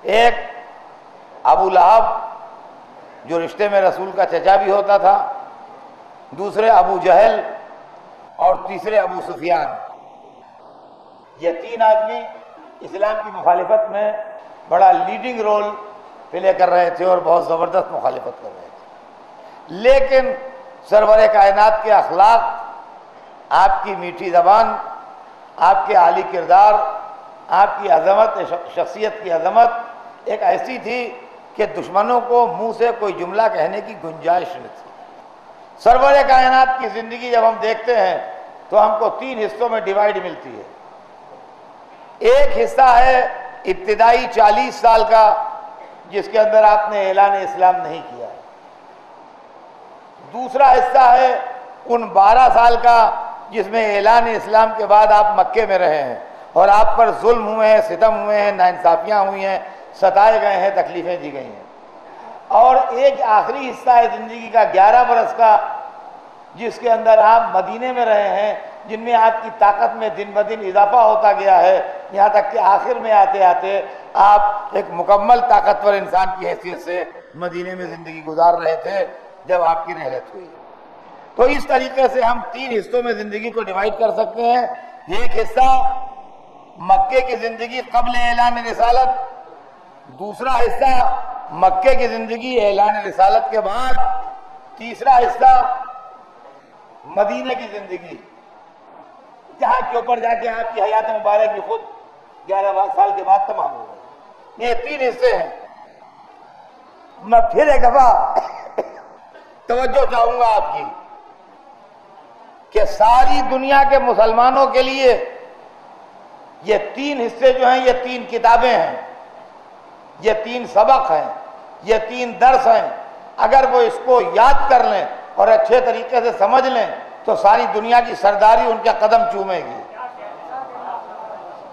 ایک ابو لہب جو رشتے میں رسول کا چچا بھی ہوتا تھا، دوسرے ابو جہل اور تیسرے ابو سفیان۔ یہ تین آدمی اسلام کی مخالفت میں بڑا لیڈنگ رول پلے کر رہے تھے اور بہت زبردست مخالفت کر رہے تھے، لیکن سرور کائنات کے اخلاق، آپ کی میٹھی زبان، آپ کے عالی کردار، آپ کی عظمت، شخصیت کی عظمت ایک ایسی تھی کہ دشمنوں کو منہ سے کوئی جملہ کہنے کی گنجائش نہ تھی۔ سرور کائنات کی زندگی جب ہم دیکھتے ہیں تو ہم کو تین حصوں میں ڈیوائیڈ ملتی ہے۔ ایک حصہ ہے ابتدائی 40 سال کا، جس کے اندر آپ نے اعلان اسلام نہیں کیا۔ دوسرا حصہ ہے ان 12 سال کا جس میں اعلان اسلام کے بعد آپ مکے میں رہے ہیں اور آپ پر ظلم ہوئے ہیں، ستم ہوئے ہیں، ناانصافیاں ہوئی ہیں، ستائے گئے ہیں، تکلیفیں دی گئی ہیں۔ اور ایک آخری حصہ ہے زندگی کا 11 برس کا، جس کے اندر آپ مدینے میں رہے ہیں، جن میں آپ کی طاقت میں دن بدن اضافہ ہوتا گیا ہے، یہاں تک کہ آخر میں آتے آتے آپ ایک مکمل طاقتور انسان کی حیثیت سے مدینے میں زندگی گزار رہے تھے جب آپ کی رحلت ہوئی۔ تو اس طریقے سے ہم تین حصوں میں زندگی کو ڈیوائیڈ کر سکتے ہیں۔ ایک حصہ مکے کی زندگی قبل اعلان رسالت، دوسرا حصہ مکے کی زندگی اعلان رسالت کے بعد، تیسرا حصہ مدینہ کی زندگی، جہاں کے اوپر جا کے آپ کی حیات مبارک بھی خود 11 سال کے بعد تمام ہو گئی۔ یہ تین حصے ہیں۔ میں پھر ایک دفعہ توجہ چاہوں گا آپ کی کہ ساری دنیا کے مسلمانوں کے لیے یہ تین حصے جو ہیں، یہ تین کتابیں ہیں، یہ تین سبق ہیں، یہ تین درس ہیں۔ اگر وہ اس کو یاد کر لیں اور اچھے طریقے سے سمجھ لیں تو ساری دنیا کی سرداری ان کے قدم چومے گی۔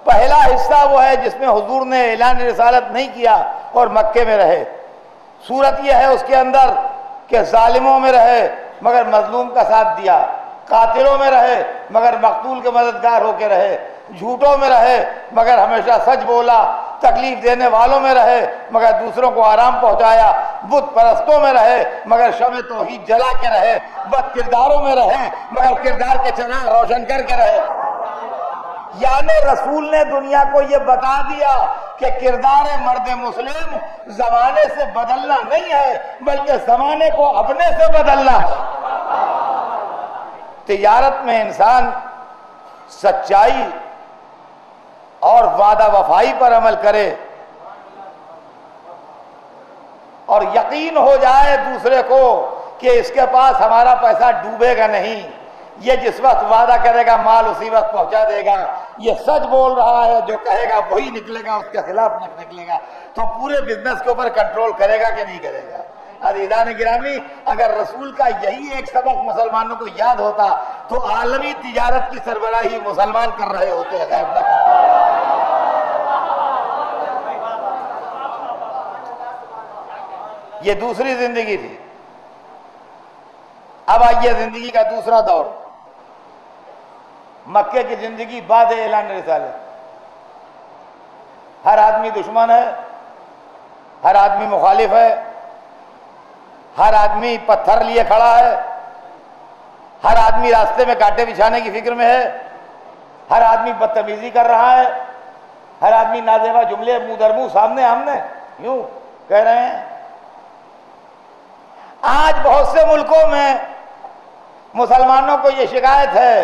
پہلا حصہ وہ ہے جس میں حضور نے اعلان رسالت نہیں کیا اور مکے میں رہے۔ صورت یہ ہے اس کے اندر کہ ظالموں میں رہے مگر مظلوم کا ساتھ دیا، قاتلوں میں رہے مگر مقتول کے مددگار ہو کے رہے، جھوٹوں میں رہے مگر ہمیشہ سچ بولا، تکلیف دینے والوں میں رہے مگر دوسروں کو آرام پہنچایا، بت پرستوں میں رہے مگر شمع توحید جلا کے رہے، بد کرداروں میں رہے مگر کردار کے چراغ روشن کر کے رہے۔ یعنی رسول نے دنیا کو یہ بتا دیا کہ کردار مرد مسلم زمانے سے بدلنا نہیں ہے بلکہ زمانے کو اپنے سے بدلنا ہے۔ تجارت میں انسان سچائی اور وعدہ وفائی پر عمل کرے اور یقین ہو جائے دوسرے کو کہ اس کے پاس ہمارا پیسہ ڈوبے گا نہیں، یہ جس وقت وعدہ کرے گا مال اسی وقت پہنچا دے گا، یہ سچ بول رہا ہے، جو کہے گا وہی نکلے گا، اس کے خلاف نکلے گا، تو پورے بزنس کے اوپر کنٹرول کرے گا کہ نہیں کرے گا۔ عزیزان گرامی، اگر رسول کا یہی ایک سبق مسلمانوں کو یاد ہوتا تو عالمی تجارت کی سربراہی مسلمان کر رہے ہوتے ہیں۔ یہ دوسری زندگی تھی۔ اب آئیے زندگی کا دوسرا دور، مکے کی زندگی بعد اعلان رسالت۔ ہر آدمی دشمن ہے، ہر آدمی مخالف ہے، ہر آدمی پتھر لیے کھڑا ہے، ہر آدمی راستے میں کانٹے بچھانے کی فکر میں ہے، ہر آدمی بدتمیزی کر رہا ہے، ہر آدمی نازیبا جملے منہ در منہ سامنے آمنے یوں کہہ رہے ہیں۔ آج بہت سے ملکوں میں مسلمانوں کو یہ شکایت ہے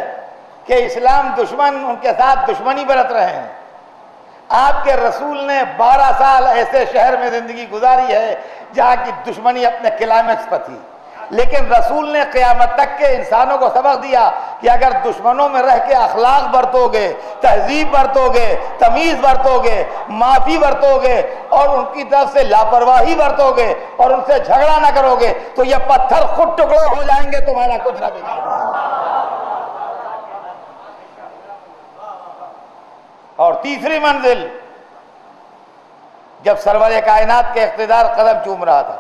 کہ اسلام دشمن ان کے ساتھ دشمنی برت رہے ہیں۔ آپ کے رسول نے 12 سال ایسے شہر میں زندگی گزاری ہے جہاں کی دشمنی اپنے کلائمیکس پر تھی، لیکن رسول نے قیامت تک کے انسانوں کو سبق دیا کہ اگر دشمنوں میں رہ کے اخلاق برتو گے، تہذیب برتو گے، تمیز برتو گے، معافی برتو گے اور ان کی طرف سے لاپرواہی برتو گے اور ان سے جھگڑا نہ کرو گے تو یہ پتھر خود ٹکڑے ہو جائیں گے، تمہارا کچھ نہ بگڑے۔ اور تیسری منزل، جب سرور کائنات کے اقتدار قدم چوم رہا تھا،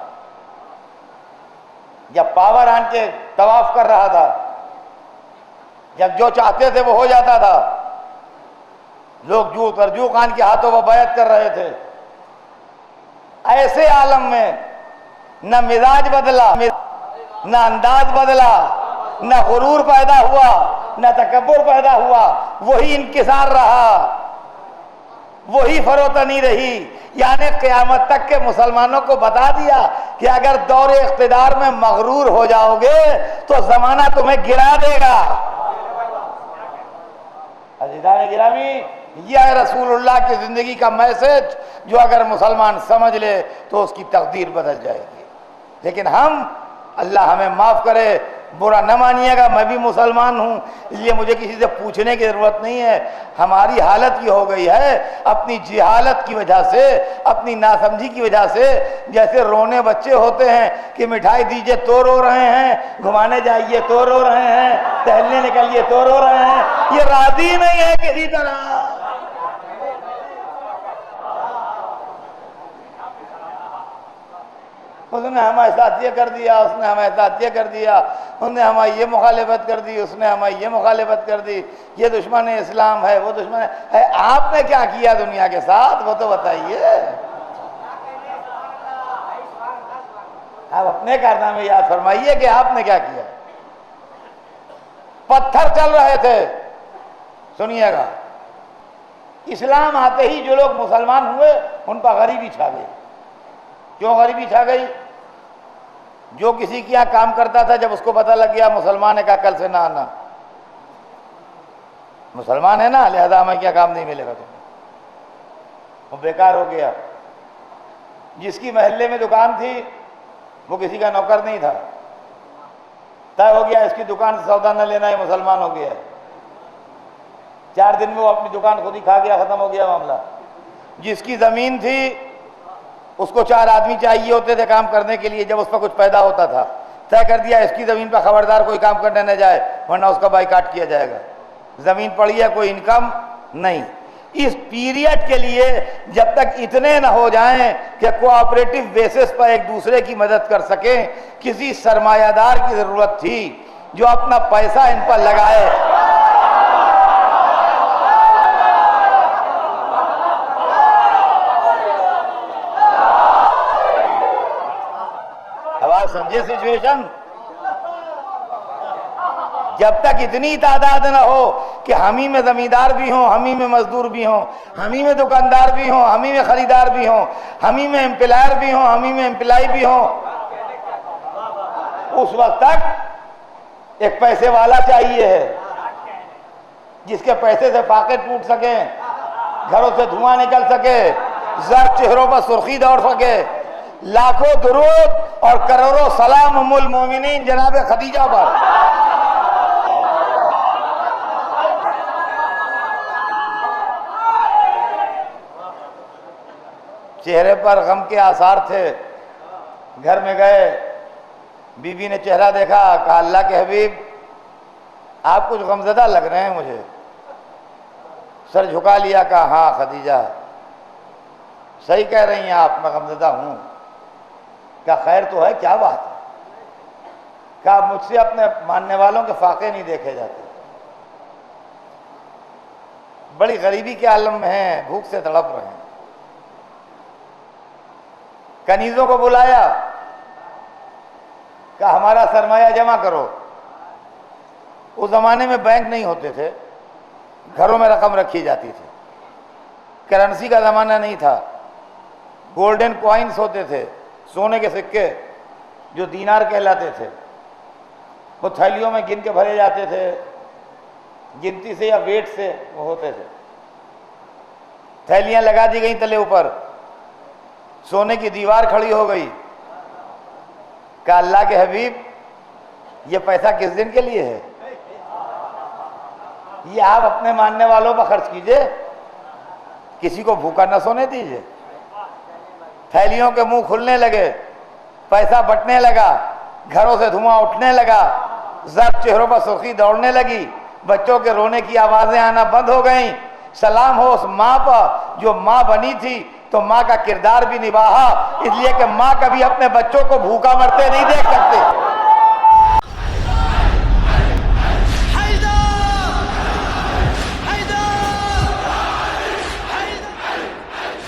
جب پاور آن کے طواف کر رہا تھا، جب جو چاہتے تھے وہ ہو جاتا تھا، لوگ جو ترجو خان کے ہاتھوں وہ بیعت کر رہے تھے، ایسے عالم میں نہ مزاج بدلا، نہ انداز بدلا، نہ غرور پیدا ہوا، نہ تکبر پیدا ہوا، وہی انکسار رہا، وہی فروتنی رہی۔ یعنی قیامت تک کے مسلمانوں کو بتا دیا کہ اگر دور اقتدار میں مغرور ہو جاؤ گے تو زمانہ تمہیں گرا دے گا۔ عزیزان گرامی، یہ ہے رسول اللہ کی زندگی کا میسج، جو اگر مسلمان سمجھ لے تو اس کی تقدیر بدل جائے گی۔ لیکن ہم، اللہ ہمیں معاف کرے، برا نہ مانیے گا، میں بھی مسلمان ہوں، اس لیے مجھے کسی سے پوچھنے کی ضرورت نہیں ہے۔ ہماری حالت یہ ہو گئی ہے اپنی جہالت کی وجہ سے، اپنی ناسمجھی کی وجہ سے، جیسے رونے بچے ہوتے ہیں کہ مٹھائی دیجئے تو رو رہے ہیں، گھمانے جائیے تو رو رہے ہیں، ٹہلنے نکلیے تو رو رہے ہیں، یہ راضی نہیں ہے کسی طرح۔ اس نے ہمارے ساتھ یہ کر دیا، اس نے ہمارے ساتھ یہ کر دیا، اس نے ہماری یہ مخالفت کر دی، اس نے ہماری یہ مخالفت کر دی، یہ دشمن اسلام ہے، وہ دشمن ہے۔ آپ نے کیا کیا دنیا کے ساتھ وہ تو بتائیے۔ آپ اپنے کارنامے یاد فرمائیے کہ آپ نے کیا کیا۔ پتھر چل رہے تھے، سنیے گا، اسلام آتے ہی جو لوگ مسلمان ہوئے ان پر غریبی چھا گئی۔ کیوں غریبی چھا گئی؟ جو کسی کے یہاں کام کرتا تھا، جب اس کو پتہ لگ گیا مسلمان ہے، کہا کل سے نہ آنا، مسلمان ہے نا، لہذا ہمیں کیا کام نہیں ملے گا تمہیں، وہ بیکار ہو گیا۔ جس کی محلے میں دکان تھی وہ کسی کا نوکر نہیں تھا، طے ہو گیا اس کی دکان سے سودا نہ لینا، یہ مسلمان ہو گیا۔ 4 دن میں وہ اپنی دکان خود ہی کھا گیا، ختم ہو گیا معاملہ۔ جس کی زمین تھی اس کو 4 آدمی چاہیے ہوتے تھے کام کرنے کے لیے، جب اس پر کچھ پیدا ہوتا تھا طے کر دیا اس کی زمین پر خبردار کوئی کام کرنے نہ جائے ورنہ اس کا بائیکاٹ کیا جائے گا۔ زمین پڑی ہے، کوئی انکم نہیں۔ اس پیریڈ کے لیے جب تک اتنے نہ ہو جائیں کہ کوآپریٹو بیسس پر ایک دوسرے کی مدد کر سکیں، کسی سرمایہ دار کی ضرورت تھی جو اپنا پیسہ ان پر لگائے۔ سمجھے سچویشن؟ جب تک اتنی تعداد نہ ہو کہ ہمیں میں زمیندار بھی ہوں، ہمیں میں مزدور بھی ہوں، ہمیں میں دکاندار بھی ہوں، ہمیں میں خریدار بھی ہوں، ہمیں میں امپلائر بھی ہوں، ہمیں میں امپلائی بھی ہوں، اس وقت تک ایک پیسے والا چاہیے ہے جس کے پیسے سے فاقے ٹوٹ سکیں، گھروں سے دھواں نکل سکے، زرد چہروں پر سرخی دوڑ سکے۔ لاکھوں درود اور کروڑوں سلام ام المومنین جناب خدیجہ پر۔ چہرے پر غم کے آثار تھے، گھر میں گئے، بی بی نے چہرہ دیکھا، کہا اللہ کے حبیب آپ کچھ غمزدہ لگ رہے ہیں مجھے۔ سر جھکا لیا، کہا ہاں خدیجہ صحیح کہہ رہی ہیں آپ، میں غمزدہ ہوں۔ کہا خیر تو ہے، کیا بات ہے؟ کہا مجھ سے اپنے ماننے والوں کے فاقے نہیں دیکھے جاتے، بڑی غریبی کے عالم میں ہیں، بھوک سے تڑپ رہے ہیں۔ کنیزوں کو بلایا، کہا ہمارا سرمایہ جمع کرو۔ اس زمانے میں بینک نہیں ہوتے تھے، گھروں میں رقم رکھی جاتی تھی، کرنسی کا زمانہ نہیں تھا، گولڈن کوائنز ہوتے تھے، سونے کے سکے جو دینار کہلاتے تھے، وہ تھیلیوں میں گن کے بھرے جاتے تھے، گنتی سے یا ویٹ سے وہ ہوتے تھے۔ تھیلیاں لگا دی گئیں تلے اوپر، سونے کی دیوار کھڑی ہو گئی۔ کہا اللہ کے حبیب یہ پیسہ کس دن کے لیے ہے؟ یہ آپ اپنے ماننے والوں پر خرچ کیجئے، کسی کو بھوکا نہ سونے دیجئے۔ تھیلیوں کے منہ کھلنے لگے، پیسہ بٹنے لگا، گھروں سے دھواں اٹھنے لگا، زرد چہروں پر سرخی دوڑنے لگی، بچوں کے رونے کی آوازیں آنا بند ہو گئیں۔ سلام ہو اس ماں پر جو ماں بنی تھی تو ماں کا کردار بھی نبھایا، اس لیے کہ ماں کبھی اپنے بچوں کو بھوکا مرتے نہیں دیکھ سکتے۔